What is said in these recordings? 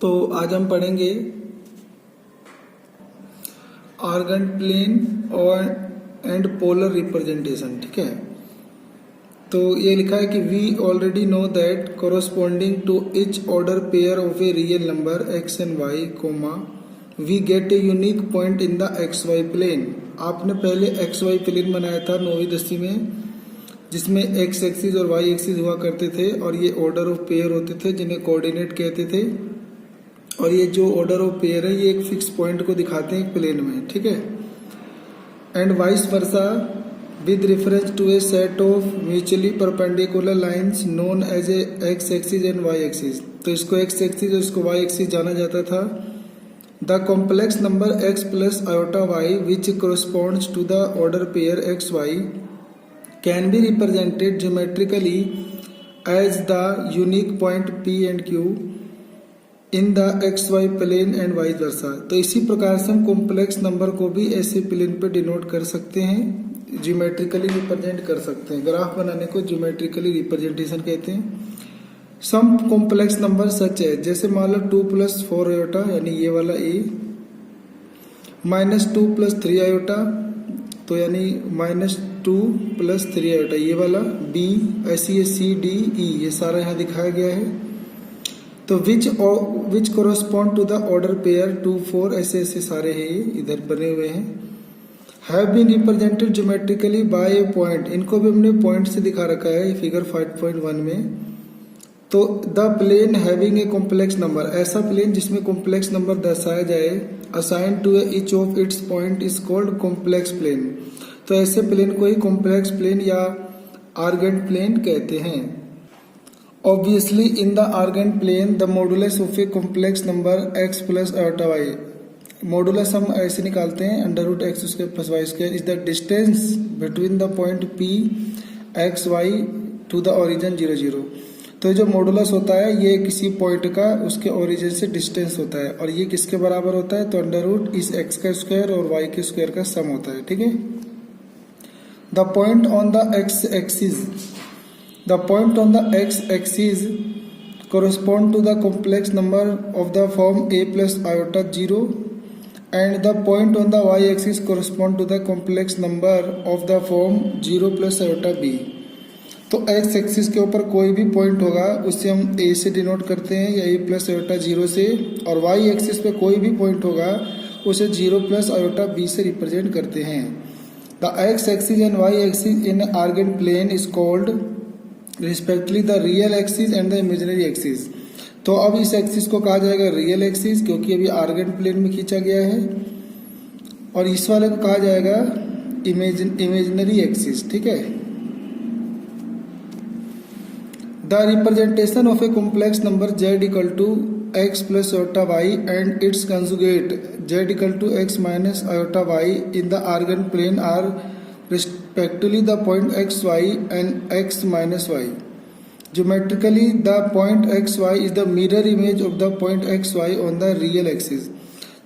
तो आज हम पढ़ेंगे आर्गन प्लेन और एंड पोलर रिप्रेजेंटेशन। ठीक है, तो ये लिखा है कि we already know that corresponding to each order pair of a real number x and y comma we get a unique point in the x y plane. आपने पहले एक्स वाई प्लेन बनाया था 9वीं 10वीं में, जिसमें एक्स एक्सिस और Y axis हुआ करते थे और ये ऑर्डर ऑफ पेयर होते थे जिन्हें कोऑर्डिनेट कहते थे। और ये जो ऑर्डर ऑफ पेयर है ये एक फिक्स पॉइंट को दिखाते हैं एक प्लेन में। ठीक है, and vice versa with reference to a set of mutually perpendicular lines known as a x axis and y axis. तो इसको एक्स एक्सिस और इसको वाई एक्सिस जाना जाता था। The complex number x plus iota y which corresponds to the order pair x y can be represented geometrically as the unique point P and Q in the x y plane and vice versa. तो इसी प्रकार से हम complex number को भी ऐसे plane पे denote कर सकते हैं, ज्योमेट्रिकली रिप्रेजेंट कर सकते हैं। ग्राफ बनाने को ज्योमेट्रिकली रिप्रेजेंटेशन कहते हैं। सम कॉम्प्लेक्स नंबर सच है, जैसे मान लो 2 + 4 आयोटा यानी ये वाला ए, -2 + 3 आयोटा तो यानी -2 + 3 आयोटा ये वाला बी, ऐसी ये सी डी ई ये सारा यहाँ दिखाया गया है। तो विच कोरोस्पॉन्ड टू द ऑर्डर पेयर 2 4 ऐसे ऐसे सारे हैं ये इधर बने हुए हैं। Have been represented geometrically by a point, इनको भी हमने पॉइंट से दिखा रखा है फिगर 5.1 में। तो the plane having a complex number, ऐसा प्लेन जिसमें कॉम्प्लेक्स नंबर दर्शाया जाए, assign to each of its point is called complex plane. तो ऐसे प्लेन को ही कॉम्प्लेक्स प्लेन या आर्गेंट प्लेन कहते हैं। Obviously, in the argand plane, the modulus of a complex number x plus iota y, modulus हम ऐसे निकालते हैं √x² + y² is the distance between the point p x y to the origin 0 0। तो जो modulus होता है ये किसी पॉइंट का उसके ओरिजिन से डिस्टेंस होता है और ये किसके बराबर होता है, तो √ इस x का स्क्वायर और y के स्क्वायर का सम होता है। ठीक है, the point on the x axis, the point on the x-axis correspond to the complex number of the form a plus iota 0 and the point on the y-axis correspond to the complex number of the form 0 plus iota b। तो x axis के ऊपर कोई भी point होगा उससे हम a से denote करते हैं या a plus iota 0 से, और y एक्सिस पे कोई भी पॉइंट होगा उसे 0 plus iota b से रिप्रेजेंट करते हैं। The x axis and y axis in argand plane is called respectively the real axis and the imaginary axis. तो अब इस एक्सिस को कहा जाएगा रियल एक्सिस क्योंकि अभी आर्गेंट प्लेन में खींचा गया है, और इस वाले को कहा जाएगा इमेजिनरी एक्सिस। ठीक है, the representation of a complex number z = x + iota y and its conjugate z = x - iota y in the Argand plane are respectively the point xy and x minus y. Geometrically, the point xy is the mirror image of the point xy on the real axis.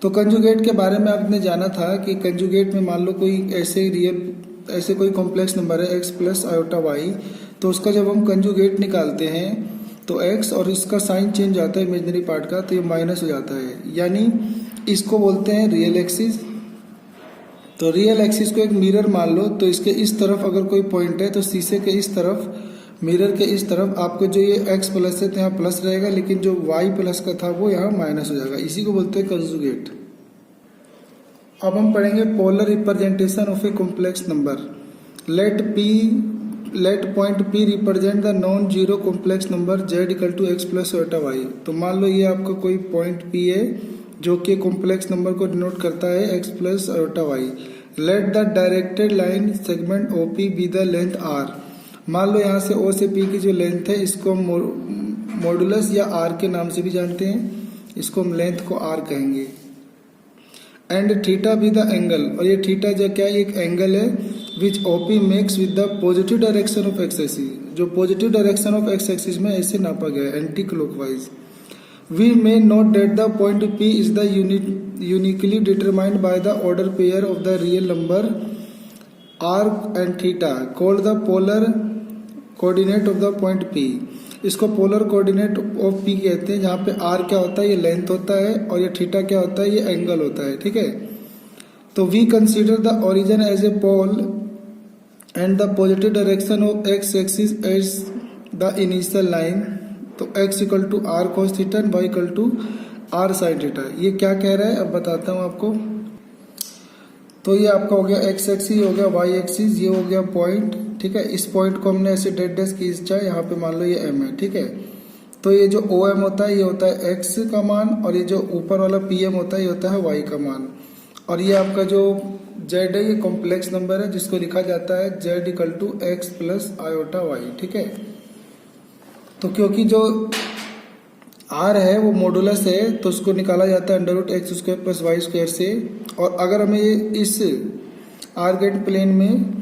तो conjugate के बारे में आपने जाना था कि conjugate में मान लो कोई ऐसे कोई कॉम्प्लेक्स नंबर है x + iota y, तो उसका जब हम कंजुगेट निकालते हैं तो x और इसका साइन चेंज आता है इमेजिनरी पार्ट का, तो ये माइनस हो जाता है, यानी इसको बोलते हैं रियल एक्सिस। तो रियल एक्सिस को एक मिरर मान लो, तो इसके इस तरफ अगर कोई पॉइंट है तो शीशे के इस तरफ, मिरर के इस तरफ आपको जो ये x प्लस है तो यहाँ प्लस रहेगा, लेकिन जो y प्लस का था वो यहाँ माइनस हो जाएगा। इसी को बोलते हैं कंजुगेट। अब हम पढ़ेंगे polar representation of a complex number. Let point p represent the non zero complex number z = x + iota y। तो मान लो ये आपका कोई पॉइंट p है जो कि कॉम्प्लेक्स नंबर को डिनोट करता है x + iota y। Let the directed line segment OP be the length r। मान लो यहाँ से O से P की जो लेंथ है इसको हम मॉडुलस या r के नाम से भी जानते हैं, इसको हम लेंथ को r कहेंगे। And theta be the angle, और ये थीटा जो क्या है एक एंगल है which OP makes with the positive direction of x axis, जो positive direction of x axis में ऐसे नापा गया है anti clockwise. We may note that the point P is the uniquely determined by the order pair of the real number r and theta, called the polar coordinate of the point P. इसको polar coordinate of P कहते हैं, जहाँ पे are क्या होता है, ये length होता है, और ये थीटा क्या होता है, ये एंगल होता है। ठीक है, तो we consider the origin as a pole and the positive direction of x axis as the initial line. तो x equal to r cos theta and y equal to r sine theta. ये क्या कह रहा है अब बताता हूँ आपको। तो ये आपका हो गया x एक्सिस, हो गया y एक्सिस, ये हो गया पॉइंट। ठीक है, इस पॉइंट को हमने ऐसे डेड डैश खींचा, यहाँ पे मान लो ये m है। ठीक है, तो ये जो OM होता है ये होता है x का मान, और ये जो ऊपर वाला PM होता है ये होता है y का मान। और ये आपका जो z है ये कॉम्प्लेक्स नंबर है, जिसको लिखा जाता है z equal to x plus iota y. ठीक है, तो क्योंकि जो r है वो मॉडुलस है, तो उसको निकाला जाता है under root x square plus y square से। और अगर हमें इस आर्गेट प्लेन में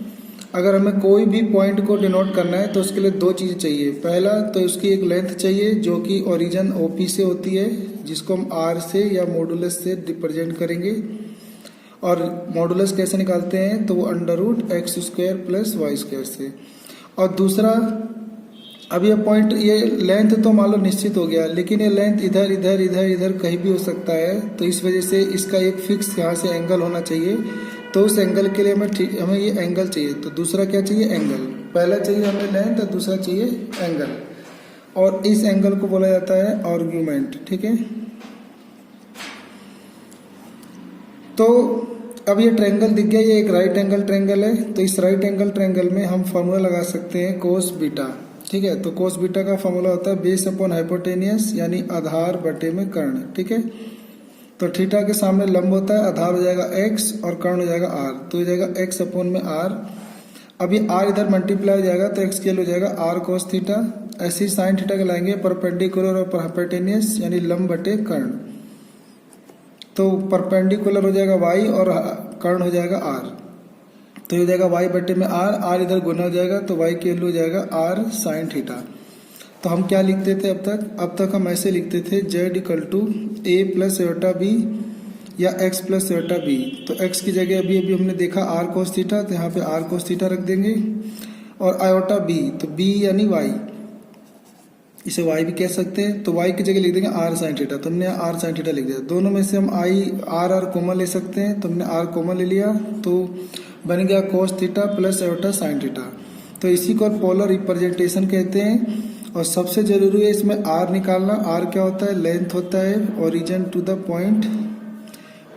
अगर हमें कोई भी पॉइंट को डिनोट करना है तो उसके लिए दो चीज़ चाहिए। पहला तो उसकी एक लेंथ चाहिए जो कि ओरिजिन OP से होती है, जिसको हम r से या मॉडुलस से रिप्रेजेंट करेंगे। और मॉडुलस कैसे निकालते हैं, तो वो under root x square plus y square से। और दूसरा, अब ये पॉइंट, ये लेंथ तो मान लो निश्चित हो गया, लेकिन ये लेंथ इधर इधर इधर इधर कहीं भी हो सकता है, तो इस वजह से इसका एक फिक्स यहाँ से एंगल होना चाहिए। तो उस एंगल के लिए हमें ये एंगल चाहिए। तो दूसरा क्या चाहिए, एंगल। पहला चाहिए हमें लेंथ, और दूसरा चाहिए एंगल, और इस एंगल को बोला जाता है आर्ग्यूमेंट। ठीक है, तो अब ये ट्रायंगल दिख गया, ये एक राइट एंगल ट्रायंगल है। तो इस राइट एंगल ट्रायंगल में हम फॉर्मूला लगा सकते हैं कोस बीटा। ठीक है, तो कोस बीटा का फॉर्मूला होता है बेस अपॉन हाइपोटेनियस, यानी आधार बटे में कर्ण। ठीक है, तो थीटा के सामने लंब होता है, आधार हो जाएगा x और कर्ण हो जाएगा r, तो हो जाएगा x अपॉन में r। अब ये r इधर मल्टीप्लाई हो जाएगा तो x के लिए हो जाएगा r cos थीटा। ऐसे ही साइन थीटा का लाएंगे परपेंडिकुलर और हाइपोटेनियस, यानी लंब बटे कर्ण। तो परपेंडिकुलर हो जाएगा y और कर्ण हो जाएगा r, तो हो जाएगा y बटे में r इधर गुना हो जाएगा, तो y के लिए हो जाएगा r साइन थीटा। तो हम क्या लिखते थे अब तक हम ऐसे लिखते थे z equal to a plus eta b या x प्लस एटा बी। तो x की जगह अभी हमने देखा r कोस थीटा, तो यहाँ पे r कोस थीटा रख देंगे। और आयोटा b, तो b यानी y, इसे y भी कह सकते हैं, तो y की जगह लिख देंगे r साइन थीटा। तो हमने r साइन थीटा लिख दिया। दोनों में से हम r कॉमन ले सकते हैं, तो हमने r कॉमन ले लिया, तो बन गया cos theta plus iota sine theta. तो इसी को पोलर रिप्रेजेंटेशन कहते हैं। और सबसे जरूरी है इसमें r निकालना। r क्या होता है, लेंथ होता है ओरिजिन टू द पॉइंट,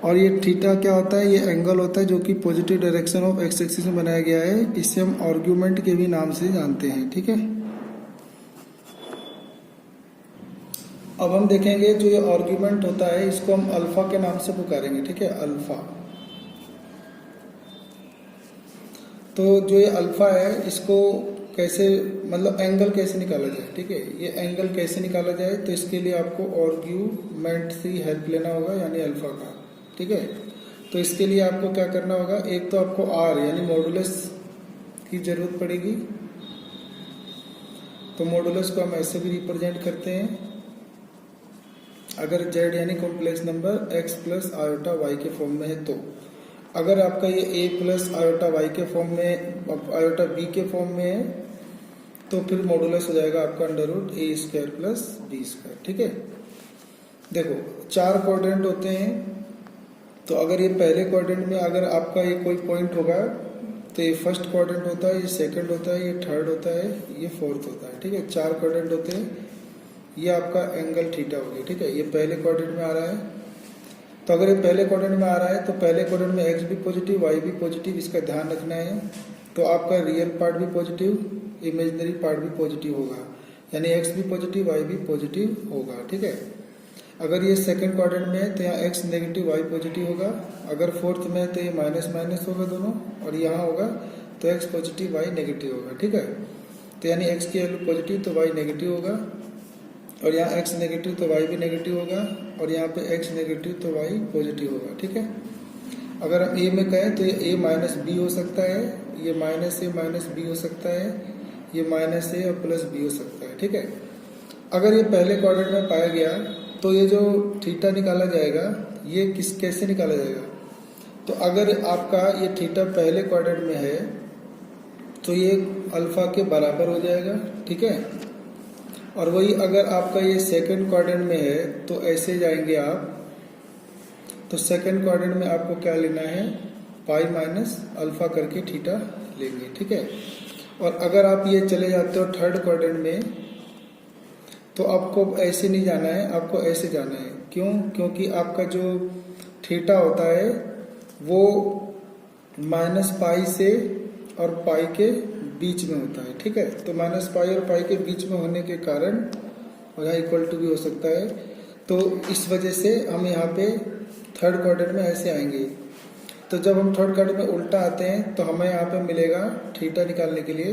और ये थीटा क्या होता है, ये एंगल होता है जो कि positive direction of x axis में बनाया गया है। इसे हम आर्ग्यूमेंट के भी नाम से जानते हैं। ठीक है, अब हम देखेंगे जो ये आर्ग्यूमेंट होता है इसको हम अल्फा के नाम से पुकारेंगे। ठीक है, अल्फा। तो जो ये अल्फा है इसको कैसे, मतलब एंगल कैसे निकाला जाए। ठीक है, ये एंगल कैसे निकाला जाए, तो इसके लिए आपको आर्ग्यूमेंट से हेल्प लेना होगा, यानी अल्फा का। ठीक है, तो इसके लिए आपको क्या करना होगा, एक तो आपको r यानी मॉडुलस की जरूरत पड़ेगी। तो मॉडुलस को हम ऐसे भी रिप्रेजेंट करते हैं, अगर z यानी complex number x plus iota y के फॉर्म में है। तो अगर आपका ये a प्लस आयोटा y के फॉर्म में, आयोटा b के फॉर्म में है, तो फिर मॉडुलस हो जाएगा आपका under root a square plus b square. ठीक है, देखो 4 क्वाड्रेंट होते हैं। तो अगर ये पहले क्वाड्रेंट में अगर आपका ये कोई पॉइंट होगा, तो ये फर्स्ट क्वाड्रेंट होता है, ये सेकंड होता है, ये थर्ड होता है, ये फोर्थ होता है। ठीक है, 4 क्वाड्रेंट होते हैं। ये आपका एंगल थीटा हो गया। ठीक है, ये पहले क्वाड्रेंट में आ रहा है। तो अगर ये पहले क्वाड्रेंट में आ रहा है तो पहले क्वाड्रेंट में x भी पॉजिटिव y भी पॉजिटिव, इसका ध्यान रखना है। तो आपका रियल पार्ट भी पॉजिटिव, इमेजिनरी पार्ट भी पॉजिटिव होगा, यानी x भी पॉजिटिव y भी पॉजिटिव होगा। ठीक है, अगर ये सेकंड क्वाड्रेंट में है तो यहाँ x नेगेटिव y पॉजिटिव होगा। अगर फोर्थ में है तो ये माइनस माइनस होगा दोनों, और यहाँ होगा तो x पॉजिटिव y नेगेटिव होगा। ठीक है, तो यानी x की वैल्यू पॉजिटिव तो y नेगेटिव होगा, और यहाँ x नेगेटिव तो y भी नेगेटिव होगा, और यहाँ पे x नेगेटिव तो y पॉजिटिव होगा। ठीक है, अगर हम a में कहें तो ये a माइनस बी हो सकता है, ये माइनस a माइनस बी हो सकता है, ये माइनस a और प्लस b हो सकता है। ठीक है, अगर ये पहले क्वाड्रेंट में पाया गया तो ये जो थीटा निकाला जाएगा ये कैसे निकाला जाएगा, तो अगर आपका ये थीटा पहले क्वाड्रेंट में है तो ये अल्फा के बराबर हो जाएगा। ठीक है, और वही अगर आपका ये सेकंड क्वाड्रेंट में है तो ऐसे जाएंगे आप, तो सेकंड क्वाड्रेंट में आपको क्या लेना है, पाई माइनस अल्फा करके थीटा लेंगे, ठीक है। और अगर आप ये चले जाते हो थर्ड क्वाड्रेंट में तो आपको ऐसे नहीं जाना है, आपको ऐसे जाना है। क्यों? क्योंकि आपका जो थीटा होता है वो माइनस पाई से और पाई के बीच में होता है, ठीक है। तो माइनस पाई और पाई के बीच में होने के कारण, और यहाँ इक्वल टू भी हो सकता है, तो इस वजह से हम यहाँ पे थर्ड क्वाड्रेंट में ऐसे आएंगे। तो जब हम थर्ड क्वाड्रेंट में उल्टा आते हैं तो हमें यहाँ पे मिलेगा थीटा निकालने के लिए,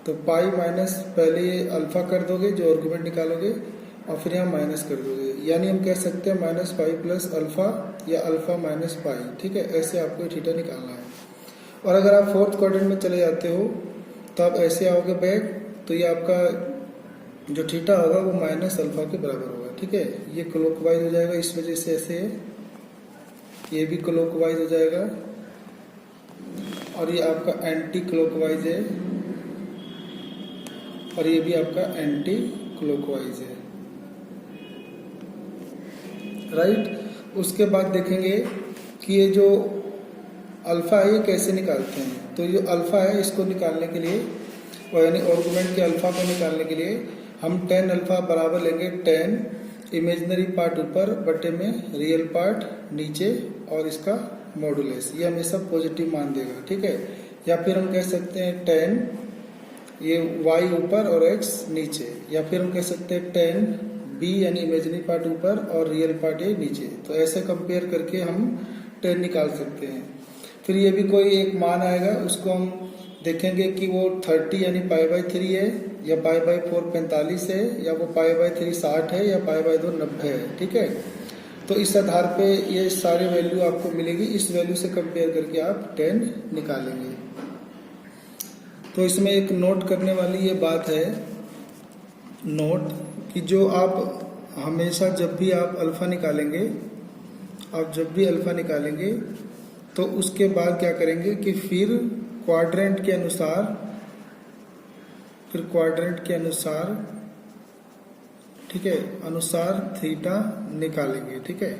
तो पाई माइनस पहले ये अल्फा कर दोगे जो आर्गुमेंट निकालोगे, और फिर यहाँ माइनस कर दोगे, यानी हम कह सकते हैं माइनस पाई प्लस अल्फा या अल्फा माइनस पाई, ठीक है। ऐसे आपको थीटा निकालना है। और अगर आप फोर्थ क्वाड्रेंट में चले जाते हो तो आप ऐसे आओगे बैक, तो ये आपका जो थीटा होगा वो माइनस अल्फा के बराबर होगा, ठीक है। ये क्लॉकवाइज हो जाएगा, इस वजह से ऐसे है, ये भी क्लॉकवाइज हो जाएगा, और ये आपका एंटी क्लॉकवाइज है, और ये भी आपका एंटी क्लॉकवाइज है, राइट। उसके बाद देखेंगे कि ये जो अल्फा है ये कैसे निकालते हैं। तो ये अल्फा है, इसको निकालने के लिए, और यानी आर्गुमेंट के अल्फा को निकालने के लिए हम टेन अल्फा बराबर लेंगे 10 इमेजिनरी पार्ट ऊपर बटे में रियल पार्ट नीचे, और इसका मॉडुलस, ये हमेशा पॉजिटिव मान देगा, ठीक है। या फिर हम कह सकते हैं 10 ये y ऊपर और x नीचे, या फिर हम कह सकते हैं 10 b यानी इमेजिनरी पार्ट ऊपर और रियल पार्ट ये नीचे। तो ऐसे कंपेयर करके हम 10 निकाल सकते हैं। फिर ये भी कोई एक मान आएगा, उसको हम देखेंगे कि वो 30 यानी पाई बाई 3 है, या पाई बाई 4 45 है, या वो पाई बाई 3 60 है, या पाई बाई 2 90 है, ठीक है। तो इस आधार पे ये सारे वैल्यू आपको मिलेगी, इस वैल्यू से कंपेयर करके आप 10 निकालेंगे। तो इसमें एक नोट करने वाली ये बात है, नोट, कि जो आप हमेशा जब भी आप अल्फा निकालेंगे, आप जब भी अल्फा निकालेंगे तो उसके बाद क्या करेंगे कि फिर क्वाड्रेंट के अनुसार, ठीक है, अनुसार थीटा निकालेंगे, ठीक है।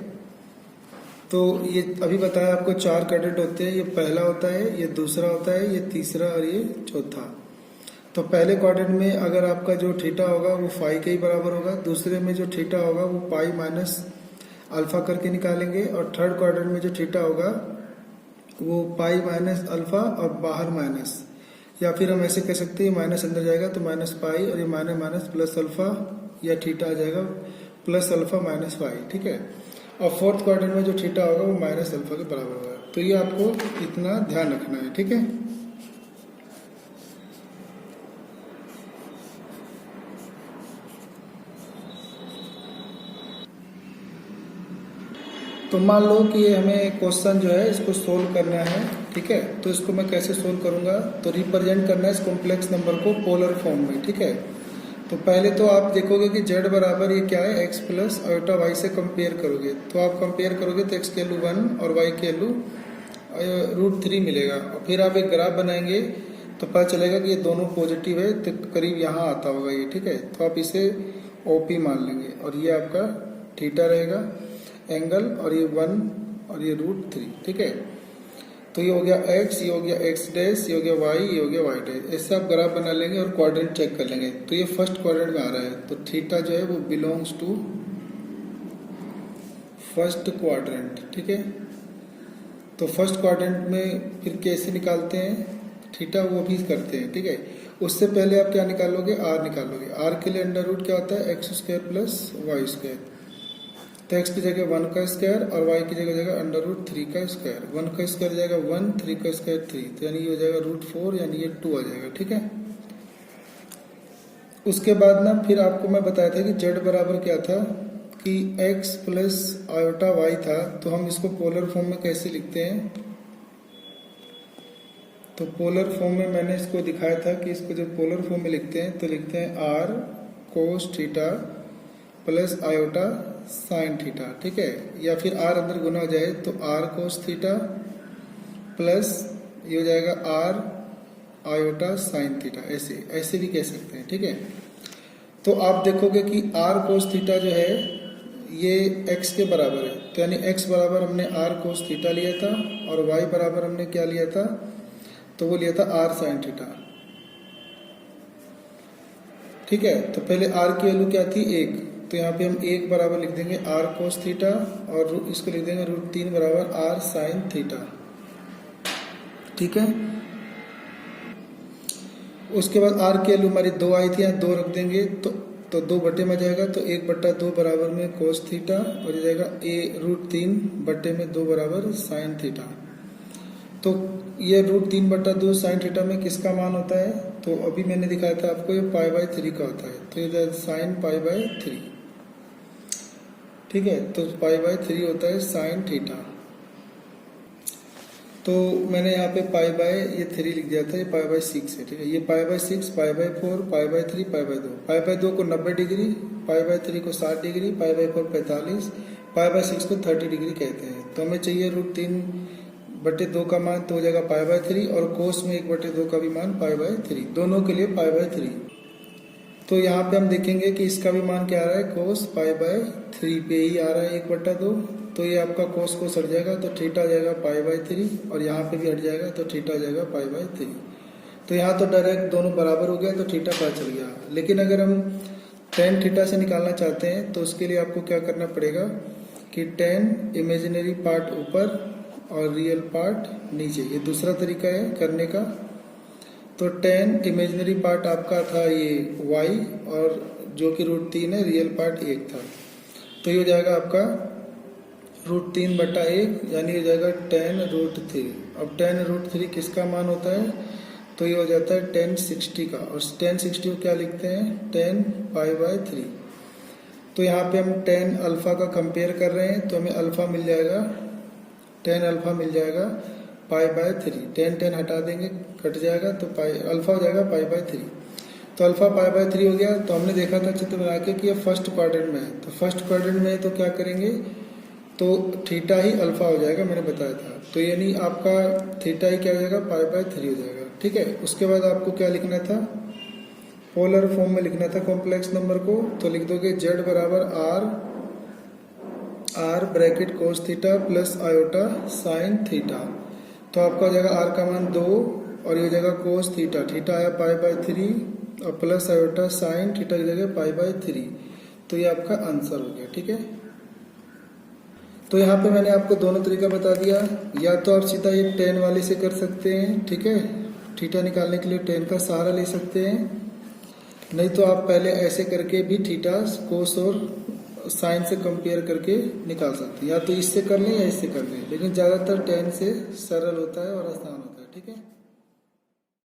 तो ये अभी बताया आपको 4 क्वाड्रेंट होते हैं, ये पहला होता है, ये दूसरा होता है, ये तीसरा और ये चौथा। तो पहले क्वाड्रेंट में अगर आपका जो थीटा होगा वो फाई के ही बराबर होगा, दूसरे में जो थीटा होगा वो पाई माइनस अल्फा करके निकालेंगे, और थर्ड क्वाड्रेंट में जो थीटा होगा वो पाई माइनस अल्फा और बाहर माइनस, या फिर हम ऐसे कह सकते हैं माइनस अंदर जाएगा तो माइनस पाई, और ये माइनस माइनस प्लस अल्फा या थीटा आ जाएगा प्लस अल्फा माइनस पाई, ठीक है। और फोर्थ क्वाड्रेंट में जो थीटा होगा वो माइनस अल्फा के बराबर होगा। तो ये आपको इतना ध्यान रखना है, ठीक है। तो मान लो कि ये हमें क्वेश्चन जो है इसको सोल्व करना है, ठीक है। तो इसको मैं कैसे सोल्व करूंगा, तो रिप्रेजेंट करना है इस कॉम्प्लेक्स नंबर को पोलर फॉर्म में, ठीक है। तो पहले तो आप देखोगे कि z बराबर ये क्या है, x प्लस आयोटा y से कंपेयर करोगे, तो आप कंपेयर करोगे तो x के वैल्यू 1 और y के वैल्यू √3 मिलेगा। और फिर आप एक ग्राफ बनाएंगे तो पता चलेगा कि ये दोनों पॉजिटिव है, तो करीब यहाँ आता होगा ये, ठीक है। तो आप इसे OP मान लेंगे, और ये आपका थीटा रहेगा एंगल, और ये 1 और ये √3, ठीक है। तो ये हो गया x, ये हो गया x डैश, ये हो गया y, ये हो गया y डैश। ऐसे आप ग्राफ बना लेंगे और क्वाड्रेंट चेक कर लेंगे। तो ये फर्स्ट क्वाड्रेंट में आ रहा है, तो थीटा जो है वो बिलोंग्स टू फर्स्ट क्वाड्रेंट, ठीक है। तो फर्स्ट क्वाड्रेंट में फिर कैसे निकालते हैं थीटा, वो भी करते हैं, ठीक है। उससे पहले आप क्या निकालोगे, r निकालोगे। r के लिए अंडर रूट क्या होता है, x² प्लस y²। तो x की जगह 1 का स्क्वायर और y की जगह जाएगा √3 का स्क्वायर। 1 का स्क्वायर जाएगा 1, 3 का स्क्वायर 3, तो यानी ये हो जाएगा √4, यानी ये 2 आ जाएगा, ठीक है। उसके बाद ना फिर आपको मैं बताया था कि z बराबर क्या था, कि x प्लस आयोटा y था। तो हम इसको पोलर फॉर्म में कैसे लिखते हैं, तो पोलर फॉर्म में मैंने इसको दिखाया था कि इसको जब पोलर फॉर्म में लिखते हैं तो लिखते हैं r cos theta plus iota sine theta, ठीक है। या फिर r अंदर गुना हो जाए तो r cos थीटा प्लस ये हो जाएगा r आयोटा साइन थीटा, ऐसे भी कह सकते हैं, ठीक है। तो आप देखोगे कि r cos थीटा जो है ये x के बराबर है, तो यानी x बराबर हमने r cos थीटा लिया था और y बराबर हमने क्या लिया था, तो वो लिया था r sin थीटा। ठीक है, तो पहले r की वैल्यू क्या थी 1, तो यहाँ पे हम 1 बराबर लिख देंगे r cos थीटा और इसको लिख देंगे √3 बराबर r sin थीटा। ठीक है, उसके बाद r की वैल्यू हमारी 2 आई थी, यहाँ 2 रख देंगे तो 2 बटे में जाएगा, तो 1/2 बराबर में cos थीटा और ये जाएगा √3 बटे में 2 बराबर sin थीटा। तो ये √3/2 sin थीटा में किसका मान होता है, तो अभी मैंने दिखाया था आपको ये π/3 का होता है, तो ये sin π/3। ठीक है, तो π/3 होता है sin थीटा। तो मैंने यहाँ पे π/3 लिख दिया था, ये π/6 है। ठीक है, ये π/6, π/4, π/3, π/2। π/2 को 90 डिग्री, π/3 को 60 डिग्री, π/4 45, π/6 को 30 डिग्री कहते हैं। तो हमें चाहिए √3/2 का मान, तो हो जाएगा π/3 और कोस में 1/2 का भी मान π/3, दोनों के लिए π/3। तो यहाँ पे हम देखेंगे कि इसका भी मान क्या आ रहा है, कोस π/3 पे ही आ रहा है 1/2, तो ये आपका कोस को हट जाएगा तो थीटा आ जाएगा π/3 और यहाँ पे भी हट जाएगा तो थीटा आ जाएगा π/3। तो यहाँ तो डायरेक्ट दोनों बराबर हो गया तो थीटा पता चल गया। लेकिन अगर हम tan थीटा से निकालना चाहते हैं तो उसके लिए आपको क्या करना पड़ेगा कि tan इमेजिनरी पार्ट ऊपर और रियल पार्ट नीचे, ये दूसरा तरीका है करने का। तो tan इमेजिनरी पार्ट आपका था ये y और जो कि √3 है, रियल पार्ट 1 था, तो ये हो जाएगा आपका √3/1 यानी हो जाएगा tan √3। अब tan √3 किसका मान होता है, तो ये हो जाता है tan 60 का, और tan 60 को क्या लिखते हैं, tan π/3। तो यहाँ पे हम tan अल्फा का कंपेयर कर रहे हैं, तो हमें अल्फा मिल जाएगा, tan अल्फा मिल जाएगा π/3। tan हटा देंगे, कट जाएगा, तो अल्फा हो जाएगा π/3। तो अल्फा π/3 हो गया। तो हमने देखा था चित्र बना के कि ये फर्स्ट क्वाड्रेंट में है, तो फर्स्ट क्वाड्रेंट में है तो क्या करेंगे, तो थीटा ही अल्फा हो जाएगा, मैंने बताया था। तो यानी आपका थीटा ही क्या हो जाएगा, π/3 हो जाएगा। ठीक है, उसके बाद आपको क्या लिखना था, पोलर फॉर्म में लिखना था कॉम्प्लेक्स नंबर को, तो लिख दोगे z बराबर r bracket cos theta plus iota sin theta. तो आपका हो जाएगा r का मान 2 और ये हो जाएगा cos थीटा, थीटा आया π/3 और प्लस आयोटा sin थीटा की जगह π/3। तो ये आपका आंसर हो गया। ठीक है, तो यहाँ पे मैंने आपको दोनों तरीका बता दिया, या तो आप सीधा ये tan वाले से कर सकते हैं, ठीक है, थीटा निकालने के लिए tan का सहारा ले सकते हैं, नहीं तो आप पहले ऐसे करके भी थीटा कोस और साइन से कंपेयर करके निकाल सकते हैं, या तो इससे कर लें या इससे कर लें, लेकिन ज़्यादातर tan से सरल होता है और आसान होता है। ठीक है।